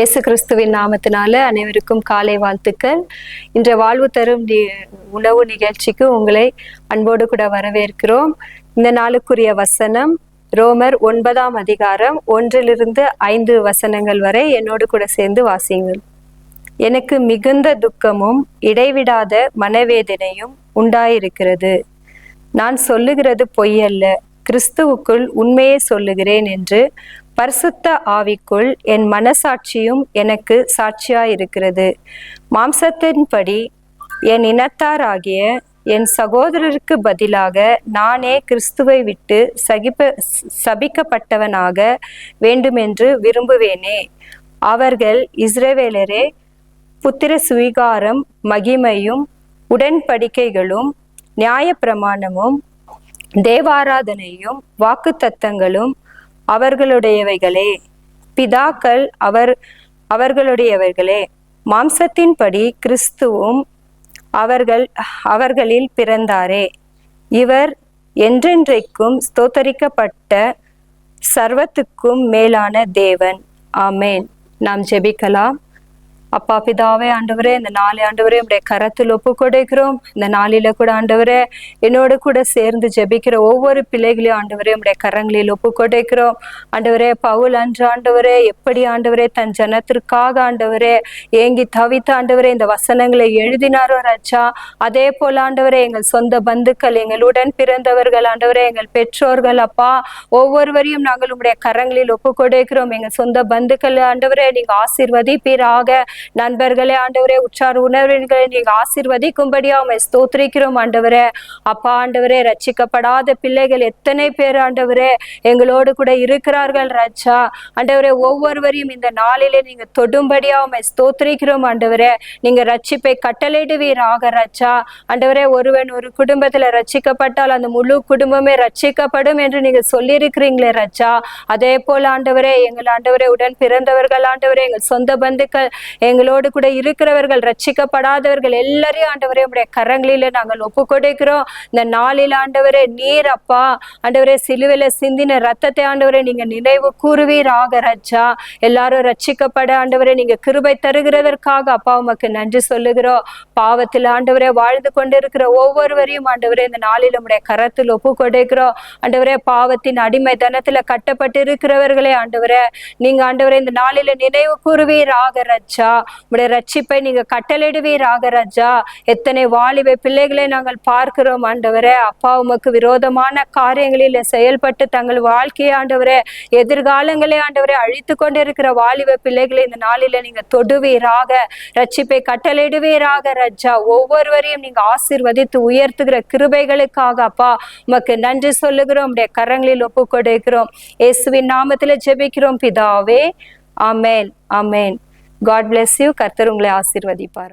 இயேசு கிறிஸ்துவின் நாமத்தினால அனைவருக்கும் காலை வாழ்த்துக்கள். இன்றைய வாழ்வு தரும் உணவு நிகழ்ச்சிக்கு உங்களை அன்போடு கூட வரவேற்கிறோம். இந்த நாளுக்குரிய வசனம் ரோமர் 9ஆம் அதிகாரம் 1-5 வசனங்கள் வரை என்னோடு கூட சேர்ந்து வாசியுங்கள். எனக்கு மிகுந்த துக்கமும் இடைவிடாத மனவேதனையும் உண்டாயிருக்கிறது. நான் சொல்லுகிறது பொய்யல்ல, கிறிஸ்துவுக்குள் உண்மையை சொல்லுகிறேன் என்று பரிசுத்த ஆவிக்குள் என் மனசாட்சியும் எனக்கு சாட்சியாயிருக்கிறது. மாம்சத்தின்படி என் இனத்தாராகிய என் சகோதரருக்கு பதிலாக நானே கிறிஸ்துவை விட்டு சபிக்கப்பட்டவனாக வேண்டுமென்று விரும்புவேனே. அவர்கள் இஸ்ரவேலரே, புத்திர சுவீகாரம், மகிமையும், உடன்படிக்கைகளும், நியாயப்பிரமாணமும், தேவாராதனையும், வாக்குத்தத்தங்களும் அவர்களுடையவைகளே. பிதாக்கள் அவர்களுடையவர்களே. மாம்சத்தின்படி கிறிஸ்துவும் அவர்களில் பிறந்தாரே. இவர் என்றென்றைக்கும் ஸ்தோத்தரிக்கப்பட்ட சர்வத்துக்கும் மேலான தேவன். ஆமேன். நாம் ஜெபிக்கலாம். அப்பா பிதாவே, ஆண்டவரே, இந்த நாளை ஆண்டவரே உடைய கரத்தில் ஒப்பு கொடுக்கிறோம். இந்த நாளில கூட ஆண்டவரே என்னோடு கூட சேர்ந்து ஜெபிக்கிற ஒவ்வொரு பிள்ளைகளையும் ஆண்டவரே உடைய கரங்களில் ஒப்பு கொடுக்கிறோம். ஆண்டவரே, பவுல் அன்று ஆண்டவரே எப்படி ஆண்டவரே தன் ஜனத்திற்காக ஆண்டவரே ஏங்கி தவித்த ஆண்டவரே இந்த வசனங்களை எழுதினாரோ ராஜா, அதே போல ஆண்டவரே எங்கள் சொந்த பந்துக்கள், எங்களுடன் பிறந்தவர்கள் ஆண்டவரே, எங்கள் பெற்றோர்கள் அப்பா ஒவ்வொருவரையும் நாங்கள் உடைய கரங்களில் ஒப்பு கொடுக்கிறோம். எங்கள் சொந்த பந்துக்கள் ஆண்டவரே நீங்க ஆசீர்வதிப்பீராக. நண்பர்களே ஆண்டவரே, உற்றார் உணர்வுகளை நீங்க ஆசீர்வதிக்கும்படியா உம்மை ஸ்தோத்திரிக்கிறோம் ஆண்டவரே. அப்பா ஆண்டவரே, ரட்சிக்கப்படாத பிள்ளைகள் எத்தனை பேர் ஆண்டவரே எங்களோடு கூட இருக்கிறார்கள் ராஜா. ஆண்டவரே, ஒவ்வொருவரையும் இந்த நாளிலே நீங்க தொடும்படியா உம்மை ஸ்தோத்திரிக்கிறோம் ஆண்டவரே. நீங்க ரட்சிப்பை கட்டளையிடுவீராக ராஜா. ஆண்டவரே, ஒருவன் ஒரு குடும்பத்துல ரட்சிக்கப்பட்டால் அந்த முழு குடும்பமே ரட்சிக்கப்படும் என்று நீங்க சொல்லியிருக்கிறீங்களே ராஜா. அதே போல ஆண்டவரே எங்கள் ஆண்டவரே உடன் பிறந்தவர்கள் ஆண்டவரே, எங்கள் சொந்த பந்துக்கள், எங்களோடு கூட இருக்கிறவர்கள், ரட்சிக்கப்படாதவர்கள் எல்லாரையும் ஆண்டவரே உடைய கரங்களில நாங்கள் ஒப்பு கொடுக்கிறோம். இந்த நாளில் ஆண்டவரே நீர் அப்பா ஆண்டவரே சிலுவையில சிந்தின ரத்தத்தை ஆண்டவரே நீங்க நினைவு கூறுவீராக ராஜா. எல்லாரும் ரட்சிக்கப்பட ஆண்டவரே நீங்க கிருபை தருகிறதற்காக அப்பா உமக்கு நன்றி சொல்லுகிறோம். பாவத்தில் ஆண்டவரே வாழ்ந்து கொண்டிருக்கிற ஒவ்வொருவரையும் ஆண்டவரே இந்த நாளில் உடைய கரத்தில் ஒப்பு கொடுக்கிறோம். ஆண்டவரே, பாவத்தின் அடிமை தனத்துல கட்டப்பட்டு இருக்கிறவர்களே ஆண்டவரே நீங்க ஆண்டவரே இந்த நாளில நினைவு கூறுவீராக ராஜா. உடைய ரட்சிப்பை நீங்க கட்டளையிடுவீராக ராஜா. எத்தனை வாலிப பிள்ளைகளை நாங்கள் பார்க்கிறோம் ஆண்டவரே. அப்பா உமக்கு விரோதமான காரியங்களில் செயல்பட்டு தங்கள் வாழ்க்கையை ஆண்டவரே எதிர்காலங்களே ஆண்டவரே அழித்து கொண்டிருக்கிற வாலிப பிள்ளைகளை இந்த நாளில நீங்க தொடுவீராக. ரட்சிப்பை கட்டளையிடுவீராக ராஜா. ஒவ்வொருவரையும் நீங்க ஆசீர்வதித்து உயர்த்துகிற கிருபைகளுக்காக அப்பா உமக்கு நன்றி சொல்லுகிறோம். உடைய கரங்களில் ஒப்பு கொடுக்கிறோம். இயேசுவின் நாமத்திலே ஜெபிக்கிறோம் பிதாவே. ஆமேன், ஆமேன். God bless you. கர்த்தர் உங்களை ஆசீர்வதிப்பார்.